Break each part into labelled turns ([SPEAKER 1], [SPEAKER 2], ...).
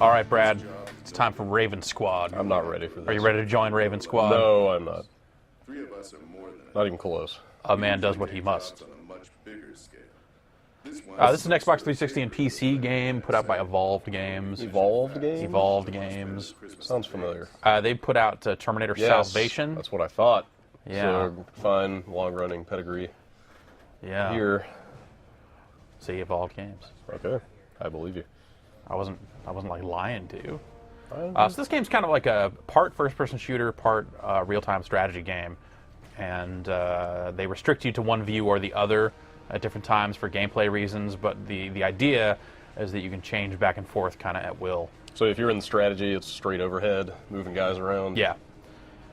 [SPEAKER 1] All right, Brad. It's time for Raven Squad.
[SPEAKER 2] I'm not ready for this.
[SPEAKER 1] Are you ready to join Raven Squad?
[SPEAKER 2] No, I'm not. Not even close.
[SPEAKER 1] A man does what he must. This is an Xbox 360 and PC game put out by Evolved Games.
[SPEAKER 2] Evolved Games?
[SPEAKER 1] Evolved Games.
[SPEAKER 2] Sounds familiar.
[SPEAKER 1] They put out Terminator
[SPEAKER 2] Yes,
[SPEAKER 1] Salvation.
[SPEAKER 2] that's what I thought.
[SPEAKER 1] Yeah.
[SPEAKER 2] So, fine, long-running pedigree.
[SPEAKER 1] Yeah.
[SPEAKER 2] Here.
[SPEAKER 1] See, Evolved Games.
[SPEAKER 2] Okay, I believe you.
[SPEAKER 1] I wasn't like lying to you. So this game's kind of like a part first-person shooter, part real-time strategy game, and they restrict you to one view or the other at different times for gameplay reasons. But the idea is that you can change back and forth kind of at will.
[SPEAKER 2] So if you're in the strategy, it's straight overhead, moving guys around.
[SPEAKER 1] Yeah.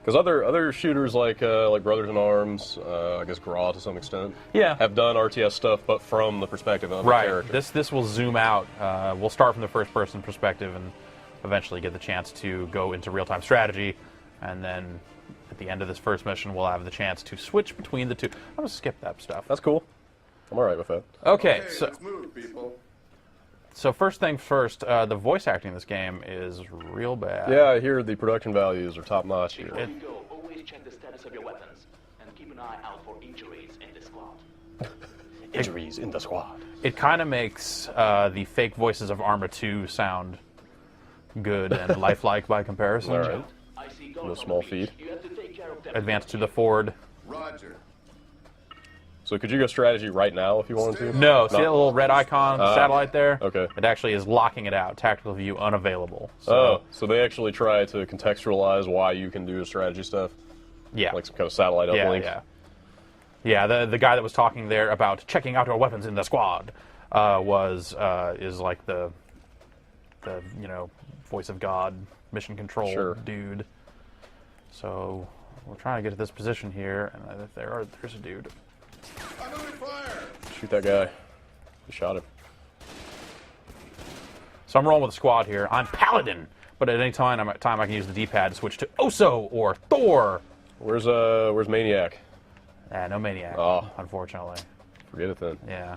[SPEAKER 2] Because other shooters like Brothers in Arms, I guess Graw to some extent,
[SPEAKER 1] Yeah.
[SPEAKER 2] have done RTS stuff, but from the perspective of the character.
[SPEAKER 1] This will zoom out. We'll start from the first-person perspective and eventually get the chance to go into real-time strategy, and then at the end of this first mission, we'll have the chance to switch between the two. I'm gonna skip that stuff.
[SPEAKER 2] That's cool. I'm all right with that.
[SPEAKER 1] Okay,
[SPEAKER 3] let's move, people.
[SPEAKER 1] So first thing first, the voice acting in this game is real bad.
[SPEAKER 2] Yeah, I hear the production values are top-notch here.
[SPEAKER 4] Before you go, always check the status of your weapons and keep an eye out for injuries in the squad.
[SPEAKER 2] Injuries in the squad.
[SPEAKER 1] It kind of makes the fake voices of Arma 2 sound good and lifelike by comparison.
[SPEAKER 2] All right.
[SPEAKER 4] I see
[SPEAKER 2] No small feed.
[SPEAKER 4] You have to take care of them.
[SPEAKER 1] Advance to the forward.
[SPEAKER 3] Roger.
[SPEAKER 2] So could you go strategy right now if you wanted to?
[SPEAKER 1] No, see that little red icon, the satellite there?
[SPEAKER 2] Okay.
[SPEAKER 1] It actually is locking it out. Tactical view unavailable. So,
[SPEAKER 2] Oh, so they actually try to contextualize why you can do strategy stuff,
[SPEAKER 1] yeah.
[SPEAKER 2] like some kind of satellite
[SPEAKER 1] Yeah,
[SPEAKER 2] uplink.
[SPEAKER 1] yeah. Yeah, the guy that was talking there about checking out our weapons in the squad is like the voice of God, mission control
[SPEAKER 2] Sure.
[SPEAKER 1] dude. So we're trying to get to this position here, and there's a dude.
[SPEAKER 3] I'm under fire.
[SPEAKER 2] Shoot that guy. You shot him.
[SPEAKER 1] So I'm rolling with a squad here. I'm Paladin, but at any time I can use the D-pad to switch to Oso or Thor.
[SPEAKER 2] Where's Maniac?
[SPEAKER 1] No Maniac,
[SPEAKER 2] Oh.
[SPEAKER 1] unfortunately.
[SPEAKER 2] Forget it then.
[SPEAKER 1] Yeah.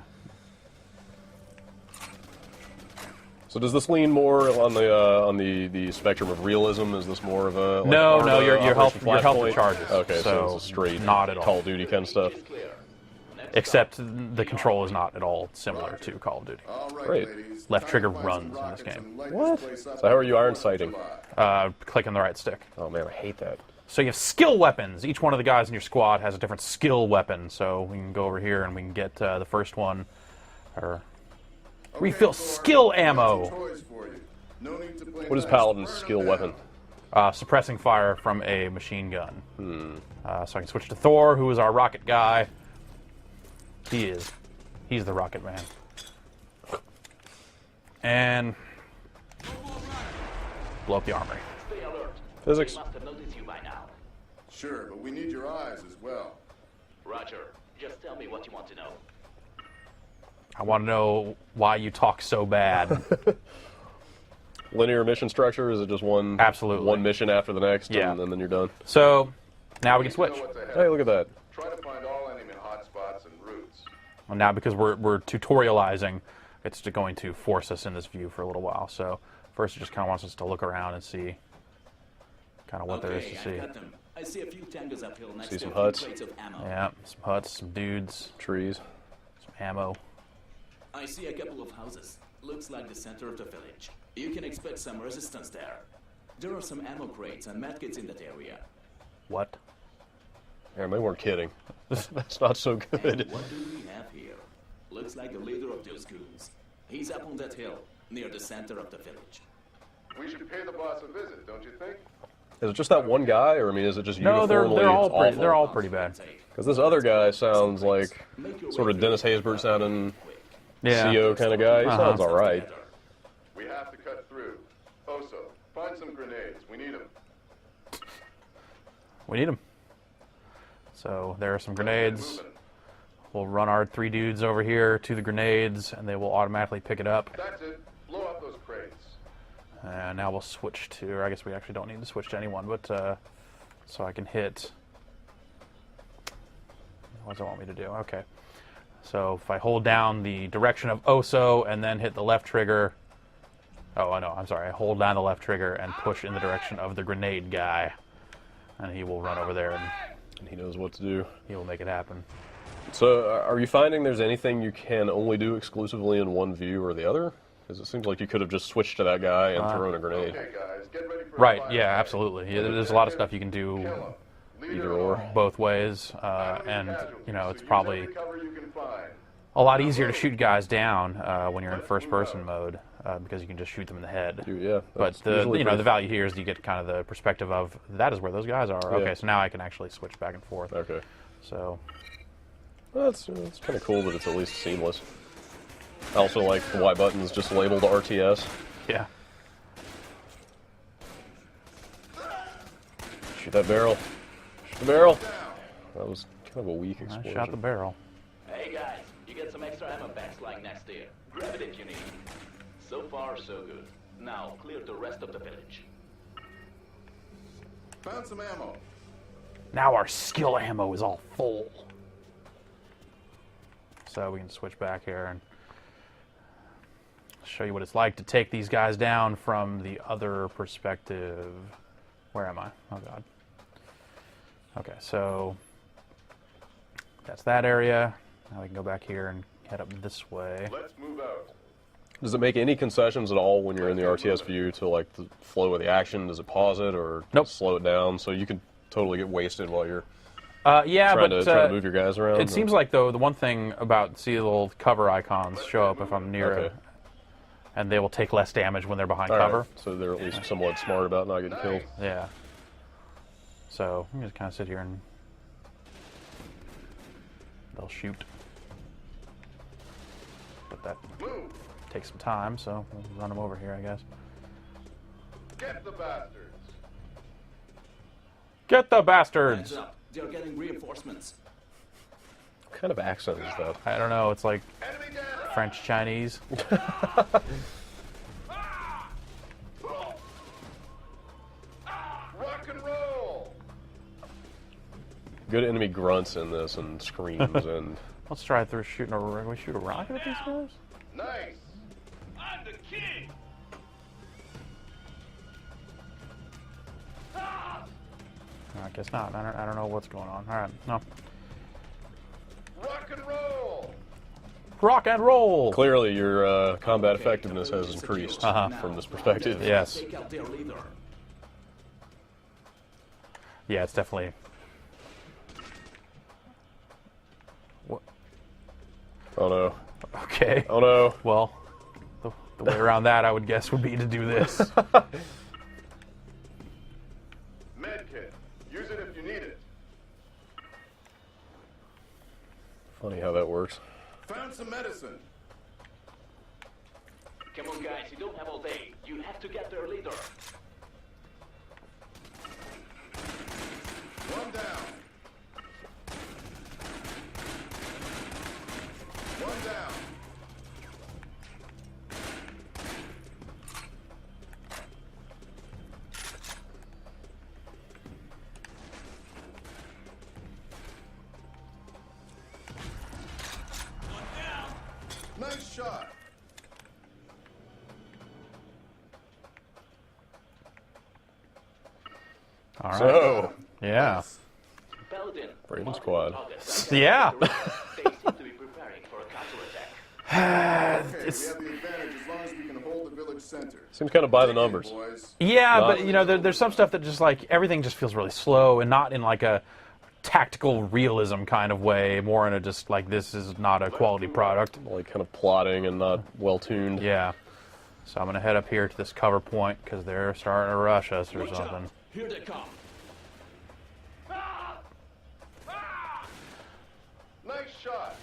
[SPEAKER 2] So does this lean more on the spectrum of realism? Is this more of a like
[SPEAKER 1] No,
[SPEAKER 2] Arma,
[SPEAKER 1] your health
[SPEAKER 2] Operation Flashpoint?
[SPEAKER 1] charges.
[SPEAKER 2] Okay,
[SPEAKER 1] so
[SPEAKER 2] it's a straight
[SPEAKER 1] not at all.
[SPEAKER 2] Call of Duty kind of stuff.
[SPEAKER 1] Except the control is not at all similar to Call of Duty.
[SPEAKER 3] All right,
[SPEAKER 2] Great.
[SPEAKER 3] ladies.
[SPEAKER 1] Left trigger
[SPEAKER 3] Time to find
[SPEAKER 1] runs
[SPEAKER 3] some
[SPEAKER 1] in this
[SPEAKER 3] rockets
[SPEAKER 1] game.
[SPEAKER 3] and light
[SPEAKER 2] What?
[SPEAKER 3] this place up.
[SPEAKER 2] So how are you iron sighting?
[SPEAKER 1] Clicking the right stick.
[SPEAKER 2] Oh man, I hate that.
[SPEAKER 1] So you have skill weapons. Each one of the guys in your squad has a different skill weapon. So we can go over here and we can get the first one. Or refill
[SPEAKER 3] Thor,
[SPEAKER 1] skill
[SPEAKER 3] I've got
[SPEAKER 1] ammo.
[SPEAKER 3] some toys for you. No need to play
[SPEAKER 2] What is
[SPEAKER 3] nice.
[SPEAKER 2] Paladin's
[SPEAKER 3] Burn 'em
[SPEAKER 2] skill
[SPEAKER 3] down.
[SPEAKER 2] weapon?
[SPEAKER 1] Suppressing fire from a machine gun. So I can switch to Thor, who is our rocket guy. He's the rocket man. And blow up the armory.
[SPEAKER 4] Stay alert.
[SPEAKER 2] Physics.
[SPEAKER 4] They must have noticed you by now.
[SPEAKER 3] Sure, but we need your eyes as well.
[SPEAKER 4] Roger. Just tell me what you want to know.
[SPEAKER 1] I want to know why you talk so bad.
[SPEAKER 2] Linear mission structure? Is it just one?
[SPEAKER 1] Absolutely.
[SPEAKER 2] One mission after the next,
[SPEAKER 1] Yeah.
[SPEAKER 2] and then you're done.
[SPEAKER 1] So now we can switch.
[SPEAKER 3] Know what's ahead.
[SPEAKER 2] Hey, look at that.
[SPEAKER 3] Try to find all enemy hotspots and routes.
[SPEAKER 1] Well, now because we're tutorializing, it's going to force us in this view for a little while. So first it just kind of wants us to look around and see kind of what there is to see.
[SPEAKER 4] them. I see a few tangos uphill next
[SPEAKER 2] See
[SPEAKER 4] to
[SPEAKER 2] some
[SPEAKER 4] a few
[SPEAKER 2] huts.
[SPEAKER 4] crates of ammo.
[SPEAKER 1] Yeah, some huts, some dudes,
[SPEAKER 2] Trees.
[SPEAKER 1] some ammo.
[SPEAKER 4] I see a couple of houses. Looks like the center of the village. You can expect some resistance there. There are some ammo crates and medkits in that area.
[SPEAKER 1] What?
[SPEAKER 2] Yeah, they weren't kidding. That's not so good.
[SPEAKER 4] What do we have here? Looks like the leader of those goons. He's up on that hill, near the center of the village.
[SPEAKER 3] We should pay the boss a visit, don't you think?
[SPEAKER 2] Is it just that one guy, or I mean, is it just
[SPEAKER 1] No,
[SPEAKER 2] uniformly
[SPEAKER 1] they're all
[SPEAKER 2] awful?
[SPEAKER 1] they're all pretty bad.
[SPEAKER 2] Because this other guy sounds like sort of Dennis Haysbert sounding
[SPEAKER 1] Yeah.
[SPEAKER 2] CO kind of guy. He sounds all right.
[SPEAKER 3] We have to cut through. Oso, find some grenades. We need them.
[SPEAKER 1] We need them. So there are some grenades. We'll run our 3 dudes over here to the grenades, and they will automatically pick it up.
[SPEAKER 3] That's it. Blow up those crates.
[SPEAKER 1] And now we'll switch to, or I guess we actually don't need to switch to anyone, but so I can hit. What does it want me to do? Okay. So if I hold down the direction of Oso and then hit the left trigger, Oh, I know. I'm sorry. I hold down the left trigger and push in the direction of the grenade guy, and he will run over there and
[SPEAKER 2] He knows what to do.
[SPEAKER 1] he will make it happen.
[SPEAKER 2] So, are you finding there's anything you can only do exclusively in one view or the other? Because it seems like you could have just switched to that guy and thrown a grenade.
[SPEAKER 3] Okay, guys, get ready for a
[SPEAKER 1] Right?
[SPEAKER 3] fire.
[SPEAKER 1] Yeah, absolutely. Yeah, there's a lot of stuff you can do
[SPEAKER 3] Kill 'em. Leader
[SPEAKER 2] Either or.
[SPEAKER 3] alone.
[SPEAKER 1] both ways,
[SPEAKER 3] Enemy
[SPEAKER 1] and
[SPEAKER 3] casualties,
[SPEAKER 1] you know it's
[SPEAKER 3] so use
[SPEAKER 1] probably
[SPEAKER 3] every cover you can find.
[SPEAKER 1] a lot easier to shoot guys down when you're in first-person mode because you can just shoot them in the head.
[SPEAKER 2] Yeah.
[SPEAKER 1] But
[SPEAKER 2] that's
[SPEAKER 1] the
[SPEAKER 2] usually
[SPEAKER 1] the
[SPEAKER 2] pretty-
[SPEAKER 1] value here is you get kind of the perspective of that is where those guys are. Okay, so now I can actually switch back and forth.
[SPEAKER 2] Okay.
[SPEAKER 1] So
[SPEAKER 2] Well, that's kind of cool that it's at least seamless. I also like the Y button's just labeled RTS.
[SPEAKER 1] yeah,
[SPEAKER 2] Shoot that barrel. Shoot the barrel. That was kind of a weak
[SPEAKER 1] I
[SPEAKER 2] explosion.
[SPEAKER 1] shot the barrel.
[SPEAKER 4] Hey guys, you get some extra ammo packs lying next to you. Grab it if you need. So far, so good. Now, clear the rest of the village.
[SPEAKER 3] Found some ammo.
[SPEAKER 1] Now our skill ammo is all full. So we can switch back here and show you what it's like to take these guys down from the other perspective. Where am I? Oh god. Okay, so that's that area. Now we can go back here and head up this way.
[SPEAKER 3] Let's move out.
[SPEAKER 2] Does it make any concessions at all when you're in the RTS view to like the flow of the action? Does it pause it or
[SPEAKER 1] Nope.
[SPEAKER 2] slow it down so you can totally get wasted while you're
[SPEAKER 1] Yeah,
[SPEAKER 2] trying
[SPEAKER 1] but
[SPEAKER 2] to move your guys around?
[SPEAKER 1] it seems like though the one thing about see the little cover icons show up if I'm near
[SPEAKER 2] Okay.
[SPEAKER 1] it, and they will take less damage when they're behind
[SPEAKER 2] All right,
[SPEAKER 1] cover.
[SPEAKER 2] so they're at least somewhat smart about not getting killed.
[SPEAKER 1] Yeah. So I'm just kind of sit here and they'll shoot. But that
[SPEAKER 3] Move.
[SPEAKER 1] takes some time, so we'll run them over here, I guess.
[SPEAKER 3] Get the bastards.
[SPEAKER 1] Get the
[SPEAKER 4] Heads
[SPEAKER 1] bastards!
[SPEAKER 4] up, they're getting reinforcements.
[SPEAKER 2] What kind of accent is that?
[SPEAKER 1] I don't know. It's like
[SPEAKER 3] Enemy down.
[SPEAKER 1] French Chinese.
[SPEAKER 3] Rock and roll.
[SPEAKER 2] Good enemy grunts in this and screams and
[SPEAKER 1] Let's try through shooting a. Can we shoot a rocket at these guys?
[SPEAKER 3] Nice.
[SPEAKER 5] I'm the king!
[SPEAKER 1] I guess not. I don't know what's going on. All right, no.
[SPEAKER 3] Rock and roll.
[SPEAKER 1] Rock and roll.
[SPEAKER 2] clearly your combat effectiveness has increased from this perspective.
[SPEAKER 1] Yes.
[SPEAKER 4] Take out their leader.
[SPEAKER 1] Yeah, it's definitely. What?
[SPEAKER 2] Oh no.
[SPEAKER 1] Okay.
[SPEAKER 2] Oh no.
[SPEAKER 1] Well, the way around that, I would guess, would be to do this.
[SPEAKER 3] Medkit. Use it if you need it.
[SPEAKER 2] Funny how that works.
[SPEAKER 3] Found some medicine.
[SPEAKER 4] Come on, guys, you don't have all day. You have to get their leader.
[SPEAKER 3] One down. One down. Nice shot.
[SPEAKER 1] All right.
[SPEAKER 2] So,
[SPEAKER 1] Yeah.
[SPEAKER 4] Paladin.
[SPEAKER 2] Raven
[SPEAKER 4] mark
[SPEAKER 2] squad.
[SPEAKER 4] the target.
[SPEAKER 1] Yeah.
[SPEAKER 4] They seem to be preparing for a counterattack.
[SPEAKER 3] Okay, we have the advantage as long as we can hold the village center.
[SPEAKER 2] seems kind of by the
[SPEAKER 3] Take it,
[SPEAKER 2] numbers.
[SPEAKER 3] boys.
[SPEAKER 1] Yeah,
[SPEAKER 2] Not-
[SPEAKER 1] but you know, there's some stuff that just like everything just feels really slow and not in like a tactical realism kind of way. More in a just like this is not a quality product.
[SPEAKER 2] Like kind of plotting and not well tuned.
[SPEAKER 1] Yeah. So I'm gonna head up here to this cover point because they're starting to rush us or
[SPEAKER 4] Watch
[SPEAKER 1] something.
[SPEAKER 4] out. Here they come.
[SPEAKER 3] Nice shot.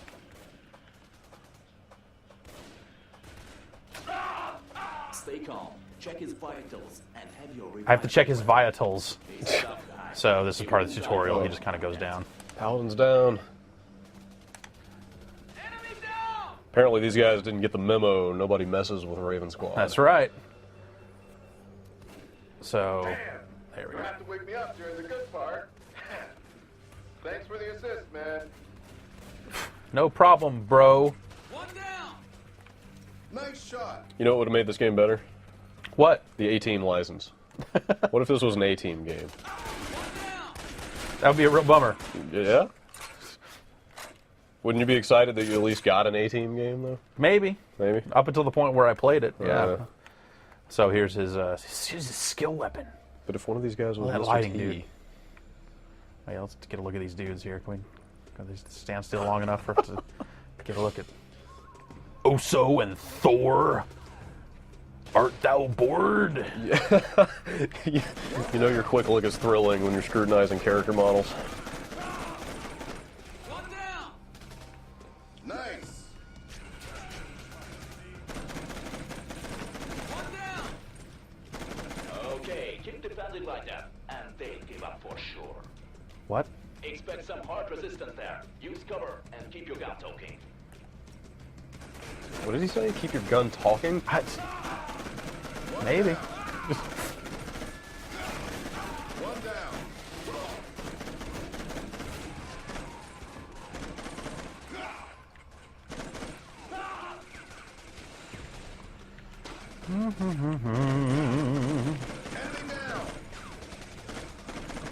[SPEAKER 4] Stay calm. Check his vitals and have your
[SPEAKER 1] I have to check his vitals.
[SPEAKER 4] He's a tough guy.
[SPEAKER 1] So this is part of the tutorial. He just kind of goes down.
[SPEAKER 2] Paladin's down.
[SPEAKER 5] Enemy down!
[SPEAKER 2] Apparently these guys didn't get the memo. Nobody messes with Raven Squad.
[SPEAKER 1] That's right. So there we
[SPEAKER 3] You
[SPEAKER 1] go.
[SPEAKER 3] have to wake me up during the good part. Thanks for the assist, man.
[SPEAKER 1] No problem, bro.
[SPEAKER 5] One down!
[SPEAKER 3] Nice shot.
[SPEAKER 2] You know what would have made this game better?
[SPEAKER 1] What?
[SPEAKER 2] The A-Team license. What if this was an A-Team game?
[SPEAKER 1] That would be a real bummer.
[SPEAKER 2] Yeah? Wouldn't you be excited that you at least got an A-Team game, though?
[SPEAKER 1] Maybe.
[SPEAKER 2] Maybe?
[SPEAKER 1] Up until the point where I played it, yeah.
[SPEAKER 2] Yeah.
[SPEAKER 1] So here's his skill weapon.
[SPEAKER 2] But if one of these guys was
[SPEAKER 1] That
[SPEAKER 2] Mr.
[SPEAKER 1] lighting,
[SPEAKER 2] T,
[SPEAKER 1] dude. Hey, let's get a look at these dudes here. Can they stand still long enough for us to get a look at Oso and Thor? Art thou bored?
[SPEAKER 2] You know your quick look is thrilling when you're scrutinizing character models.
[SPEAKER 5] One down.
[SPEAKER 3] Nice.
[SPEAKER 5] One down.
[SPEAKER 4] Okay, keep defending like that, and they'll give up for sure.
[SPEAKER 1] What?
[SPEAKER 4] Expect some hard resistance there. Use cover and keep your gun talking.
[SPEAKER 2] What did he say? Keep your gun talking?
[SPEAKER 1] Maybe.
[SPEAKER 3] One down. Enemy down.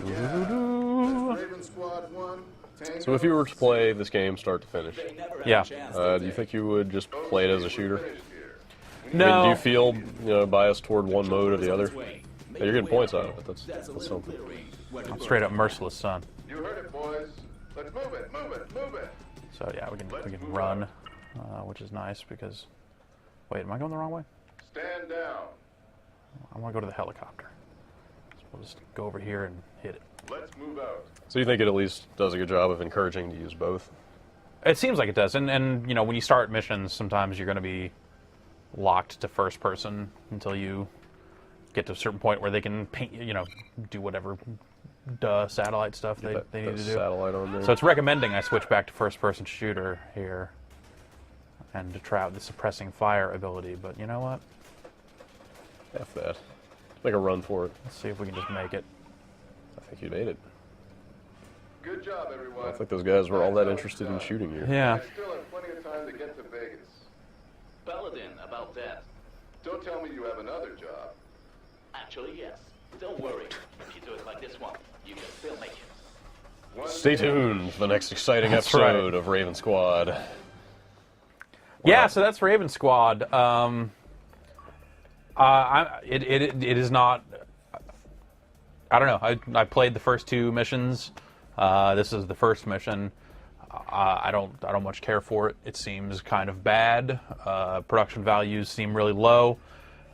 [SPEAKER 3] Yeah. Raven Squad 1. Tango
[SPEAKER 2] So if you were to play this game start to finish,
[SPEAKER 4] They never had
[SPEAKER 1] Yeah.
[SPEAKER 4] a chance,
[SPEAKER 2] do
[SPEAKER 4] did
[SPEAKER 2] you
[SPEAKER 4] they?
[SPEAKER 2] think you would just play it as a shooter?
[SPEAKER 3] finished here.
[SPEAKER 1] No.
[SPEAKER 2] I mean, do you feel biased toward one mode or the other?
[SPEAKER 4] Way. Make
[SPEAKER 2] You're getting
[SPEAKER 4] your way
[SPEAKER 2] points
[SPEAKER 4] up
[SPEAKER 2] out of it. That's
[SPEAKER 4] a little
[SPEAKER 2] something.
[SPEAKER 4] clearing. Where to
[SPEAKER 1] I'm
[SPEAKER 4] go.
[SPEAKER 1] straight up merciless, son.
[SPEAKER 3] You heard it, boys. Let's move it, move it, move it.
[SPEAKER 1] So yeah, we can run, which is nice because. Wait, am I going the wrong way?
[SPEAKER 3] Stand down.
[SPEAKER 1] I want to go to the helicopter. So we'll just go over here and hit it.
[SPEAKER 3] Let's move out.
[SPEAKER 2] So you think it at least does a good job of encouraging to use both?
[SPEAKER 1] It seems like it does, and when you start missions, sometimes you're going to be locked to first person until you get to a certain point where they can paint, do whatever satellite stuff they
[SPEAKER 2] That
[SPEAKER 1] need to do.
[SPEAKER 2] satellite on there.
[SPEAKER 1] So it's recommending I switch back to first person shooter here and to try out the suppressing fire ability, but you know what?
[SPEAKER 2] F that. Make a run for it.
[SPEAKER 1] Let's see if we can just make it.
[SPEAKER 2] I think you made it.
[SPEAKER 3] Good job, everyone.
[SPEAKER 2] I don't think those guys were all that interested in shooting you.
[SPEAKER 1] Yeah.
[SPEAKER 3] I still have plenty of time to get to Vegas.
[SPEAKER 4] Paladin, about that.
[SPEAKER 3] Don't tell me you have another job.
[SPEAKER 4] Actually, yes. Don't worry. If you do it like this one, you can still make it.
[SPEAKER 3] One
[SPEAKER 2] Stay tuned for the next exciting
[SPEAKER 1] That's
[SPEAKER 2] episode
[SPEAKER 1] right.
[SPEAKER 2] of Raven Squad.
[SPEAKER 1] Yeah, so that's Raven Squad. It is not. I don't know. I played the first two missions. This is the first mission. I don't much care for it. It seems kind of bad. Production values seem really low.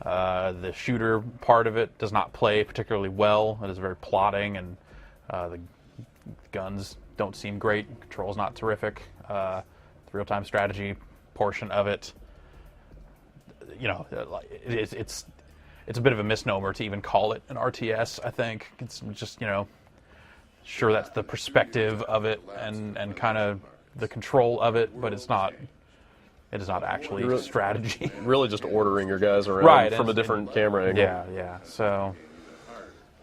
[SPEAKER 1] The shooter part of it does not play particularly well. It is very plotting, and the guns don't seem great. Control's not terrific. The real-time strategy portion of it, it's a bit of a misnomer to even call it an RTS. I think it's just sure that's the perspective of it and kind of the control of it, but it's not. It is not actually
[SPEAKER 2] Really-
[SPEAKER 1] strategy.
[SPEAKER 2] Really just ordering your guys around
[SPEAKER 1] Right,
[SPEAKER 2] from a
[SPEAKER 1] and-
[SPEAKER 2] different camera angle.
[SPEAKER 1] Yeah. So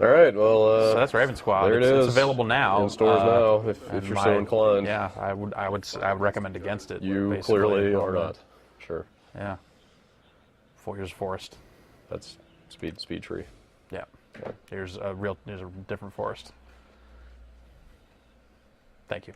[SPEAKER 2] All right, well,
[SPEAKER 1] that's Raven Squad.
[SPEAKER 2] there it
[SPEAKER 1] It's
[SPEAKER 2] is.
[SPEAKER 1] available now
[SPEAKER 2] In stores now, if
[SPEAKER 1] and
[SPEAKER 2] you're so inclined.
[SPEAKER 1] Yeah, I would recommend against it.
[SPEAKER 2] You
[SPEAKER 1] basically.
[SPEAKER 2] clearly are not. Sure.
[SPEAKER 1] Yeah. 4 Years Forest.
[SPEAKER 2] That's Speed Tree.
[SPEAKER 1] Yeah. There's a different forest. Thank you.